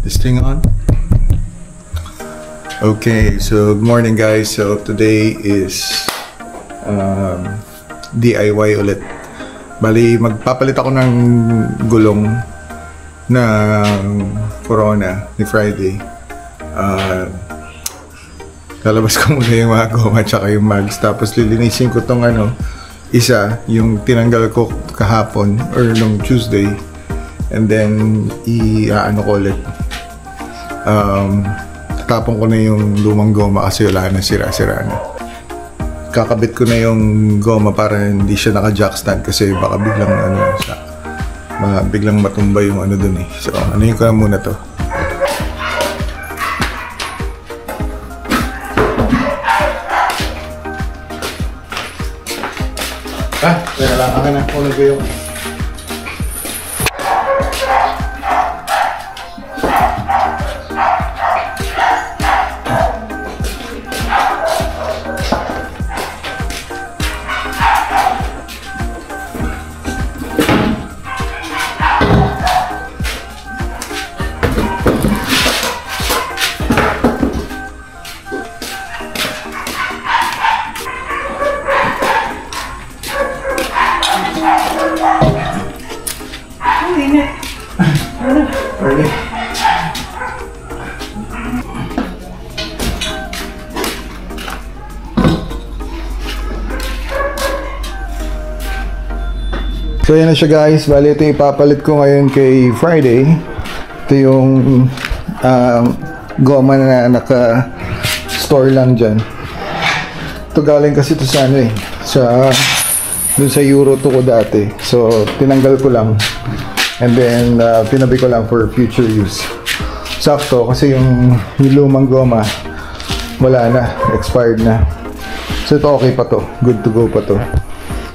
This thing on? Okay, so good morning guys. So today is DIY ulit. Bali, magpapalit ako ng gulong ng Corona ni Friday. Lalabas ko muna yung mga goma tsaka yung mags. Tapos lilinisin ko tong isa, yung tinanggal ko kahapon or nung Tuesday. And then i-ano ko ulit. Tapon ko na yung lumang goma kasi wala na, sira-sira na. Kakabit ko na yung goma para hindi siya naka-jack stand kasi baka biglang biglang matumba yung dun eh. So anuhin ko na muna to. Kaya lang, akin na, kunin ko yung So yan na siya guys, bali ito yung ipapalit ko ngayon kay Friday. Ito yung goma na naka-store lang dyan. Ito galing kasi ito sa dun sa Euro 2 ko dati. So tinanggal ko lang and then pinabi ko lang for future use. Sakto kasi yung lumang goma wala na, expired na. So ito okay pa to, good to go pa to.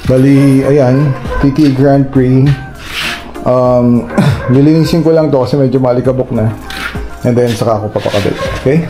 Bali, ayan, TT Grand Prix. Lilinisin ko lang to kasi medyo malikabok na. And then, saka ako papakabit. Okay?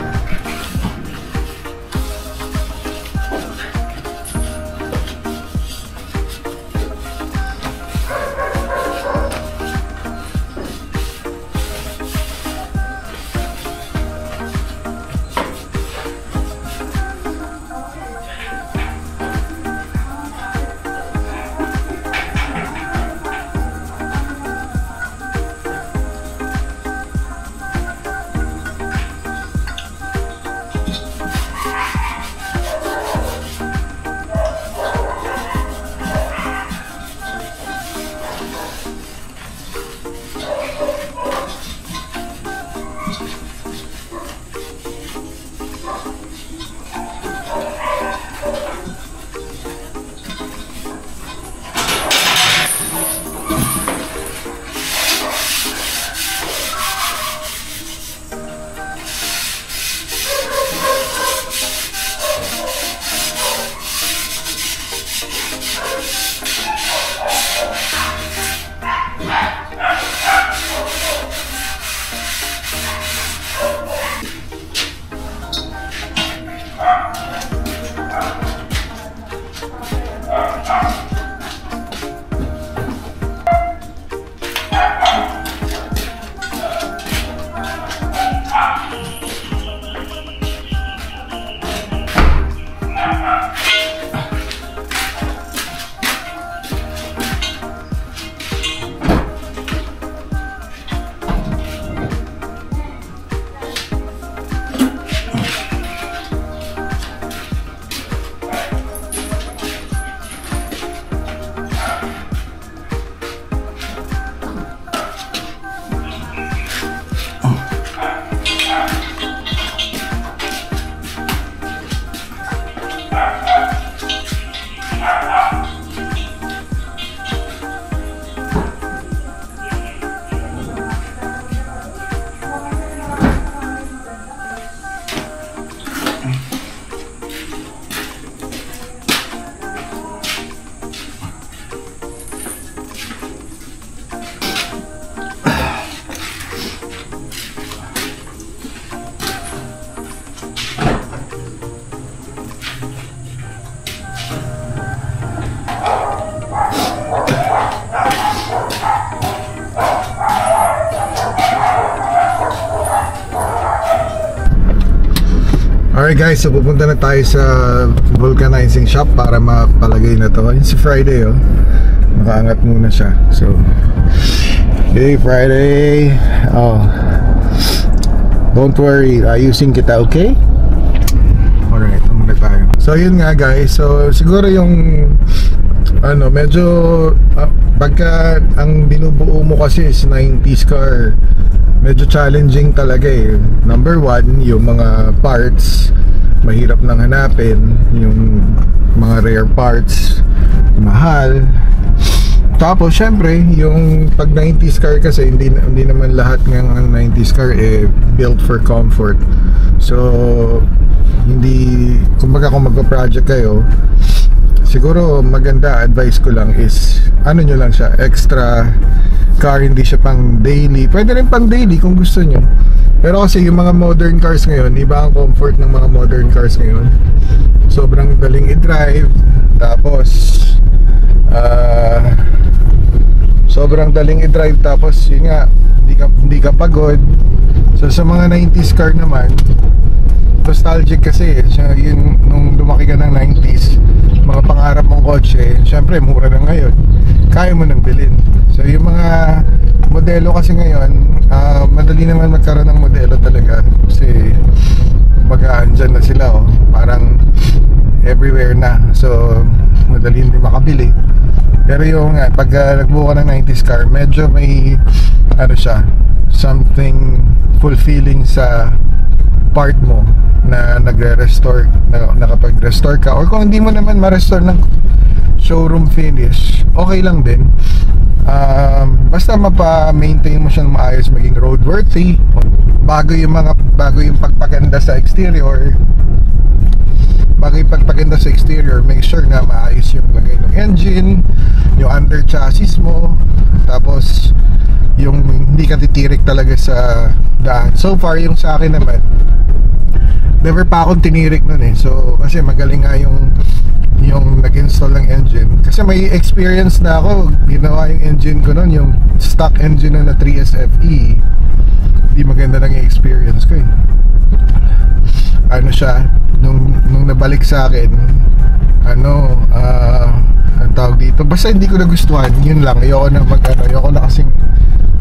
Alright guys, so pupunta na tayo sa vulcanizing shop para mapalagay na to. Yun si Friday, oh. Nakaangat muna siya. So, hey Friday. Oh, don't worry, ayusin kita, okay? Alright, muna tayo. So yun nga guys, so siguro yung medyo pagka ang binubuo mo kasi is 90s car, medyo challenging talaga eh. Number one, yung mga parts mahirap nang hanapin, yung mga rare parts mahal. Tapos syempre yung pag 90s car kasi hindi naman lahat ng 90s car built for comfort. So hindi, kumbaga kung magpa-project kayo, siguro maganda, advice ko lang is nyo lang siya, extra car, hindi siya pang daily. Pwede rin pang daily kung gusto nyo. Pero kasi yung mga modern cars ngayon, iba ang comfort ng mga modern cars ngayon. Sobrang daling i-drive. Tapos sobrang daling i-drive. Tapos yun nga, hindi ka pagod. So sa mga 90s car naman, nostalgic kasi yun, nung lumaki ka ng 90s, mga pangarap mong kotse, syempre mura na ngayon, kaya mo nang bilhin. So yung mga modelo kasi ngayon, madali naman magkaroon ng modelo talaga kasi andyan na sila, oh, parang everywhere na. So madali hindi makabili. Pero yung pag nagbuo ka ng 90s car, medyo may siya, something fulfilling sa part mo na nagre-restore, nakapag-restore ka, or kung hindi mo naman ma-restore ng showroom finish, okay lang din. Basta mapa-maintain mo siya ng maayos, maging roadworthy, bago yung pagpaganda sa exterior. Make sure na maayos yung lagay ng engine, yung under chassis mo, tapos yung hindi ka titirik talaga sa daan. So far yung sa akin naman, never pa akong tinirik nun eh. So kasi magaling nga yung nag-install ng engine. Kasi may experience na ako, ginawa yung engine ko nun, yung stock engine na 3SFE. Hindi maganda lang yung experience ko eh. Siya, nung nabalik sa akin, ang tawag dito, basta hindi ko nagustuhan, yun lang. Ayoko na kasing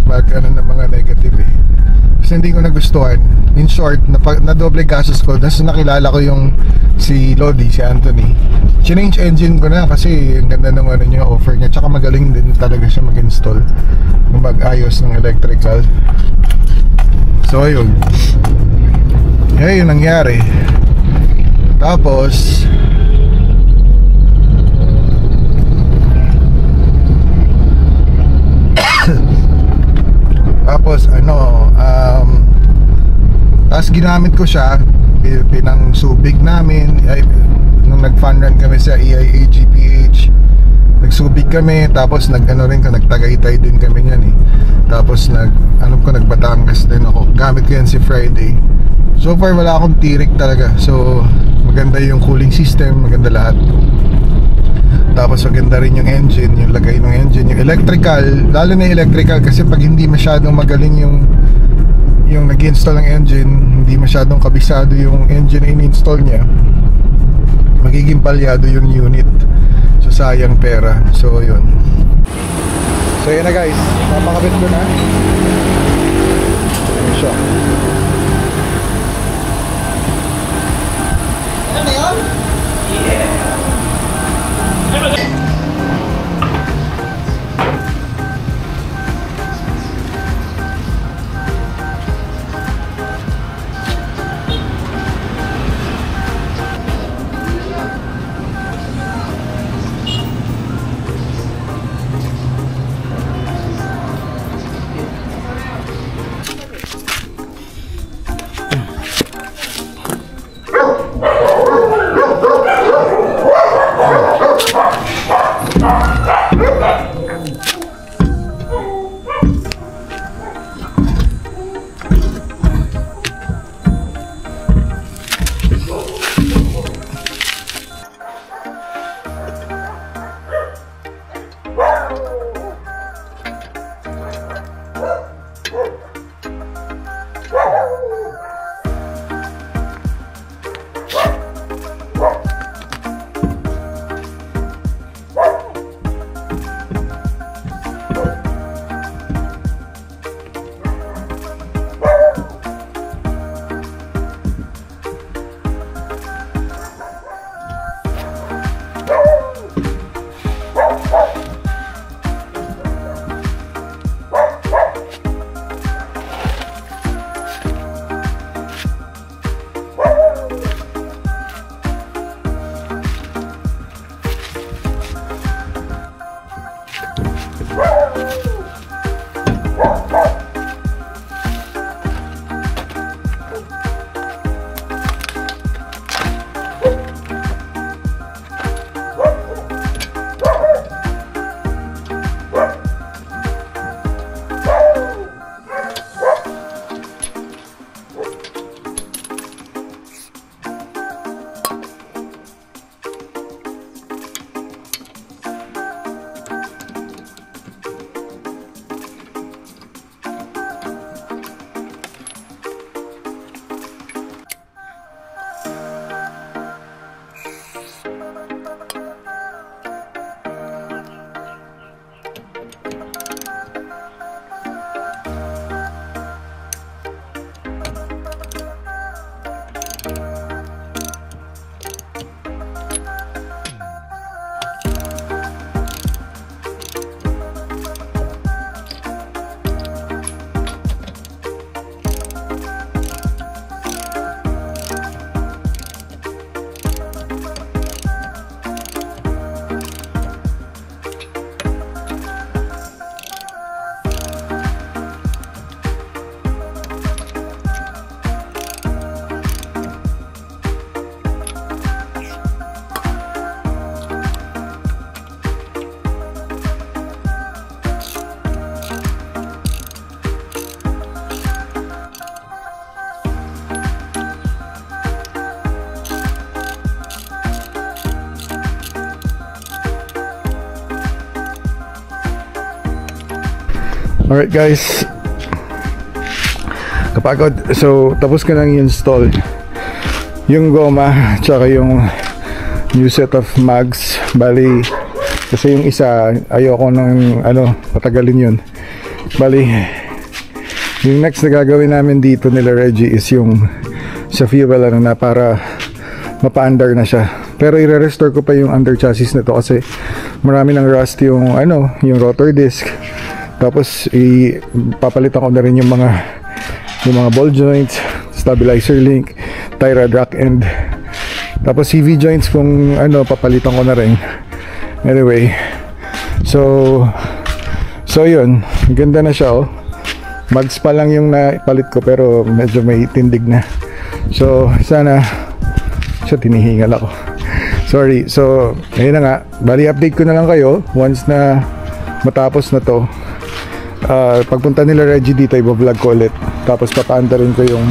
ng mga negative eh. Kasi hindi ko nagustuhan. In short, na doble gastos ko. Tapos nakilala ko yung si Lodi, si Anthony. Change engine ko na kasi ang ganda ng niya, offer niya. Tsaka magaling din talaga siya mag-install, mag-ayos ng electrical. So ayun, yung nangyari. Tapos tapos ginamit ko siya, pinang subig namin nung nag-fun run kami sa EIA GPH. Nagsubig kami, tapos nagtagaytay din kami niyan eh. Tapos nagbatangas din ako. Gamit ko yan si Friday. So far wala akong tirik talaga. So maganda yung cooling system, maganda lahat. Tapos maganda rin yung engine, yung lagay ng engine, yung electrical, lalo na electrical kasi pag hindi masyadong magaling yung nag-install ng engine, hindi masyadong kabisado yung engine na in-install niya, magiging palyado yung unit. So sayang pera. So yun. So yun na guys, napakabit ko na. Ayun siya. Ano na yun? Yeah. Alright guys, kapagod. So tapos ko nang install yung goma tsaka yung new set of mags. Bali kasi yung isa ayoko nang patagalin yun. Bali yung next na gagawin namin dito nila Reggie is yung sa fuel na para mapa-under na siya. Pero i-restore ko pa yung under chassis nito kasi marami ng rust yung yung rotor disc. Tapos papalitan ko na rin yung mga ball joints, stabilizer link, tie rod rack end. Tapos CV joints kung papalitan ko na rin. Anyway, so yun, ganda na siya oh. Mags pa lang yung napalit ko pero medyo may tindig na. So sana tinihingal ako. Sorry. So ayun na nga, bali update ko na lang kayo once na matapos na to. Pagpunta nila Reggie dito, i-vlog ko ulit. Tapos papaanda rin ko yung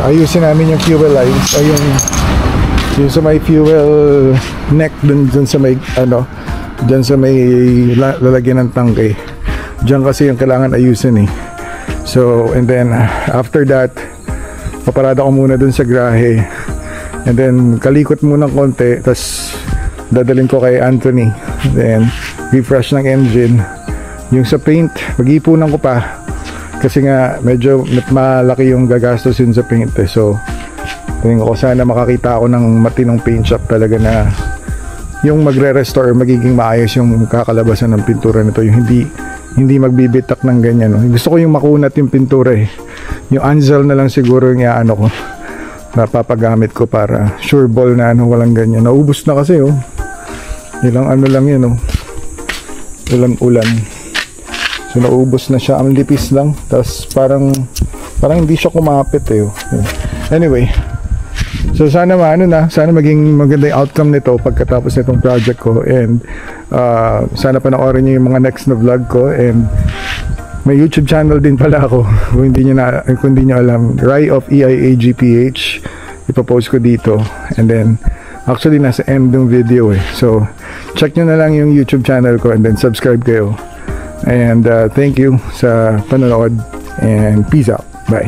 ayusin namin yung fuel lines o yung sa may fuel neck dun sa may dyan sa may lalagyan ng tangke. Dyan kasi yung kailangan ayusin eh. So and then after that paparada ko muna dun sa grahe and then kalikot muna ng konti, tapos dadalhin ko kay Anthony, then refresh ng engine. Yung sa paint pag-iipunan ko pa kasi nga medyo malaki yung gagastusin sa paint eh. So tingin ko sana makakita ako ng matinong paint shop talaga na yung magre-restore, magiging maayos yung kakalabasan ng pintura nito, yung hindi magbibitak ng ganyan no? Gusto ko yung makunat yung pintura eh. Yung Anzel na lang siguro yung ko napapagamit ko para sure ball na walang ganyan. Naubos na kasi oh. Ilang lang yun oh. Ulan. So naubos na siya, ang lipis lang. Tapos parang hindi siya kumapit eh oh. Anyway, so sana sana maging maganda yung outcome nito pagkatapos nitong project ko, and sana panoorin niyo yung mga next na vlog ko, and may YouTube channel din pala ako kung hindi niyo alam, Rai of EIAGPH, ipopost ko dito, and then actually nasa end ng video eh, so check nyo na lang yung YouTube channel ko and then subscribe kayo, and thank you sa panonood and peace out, bye.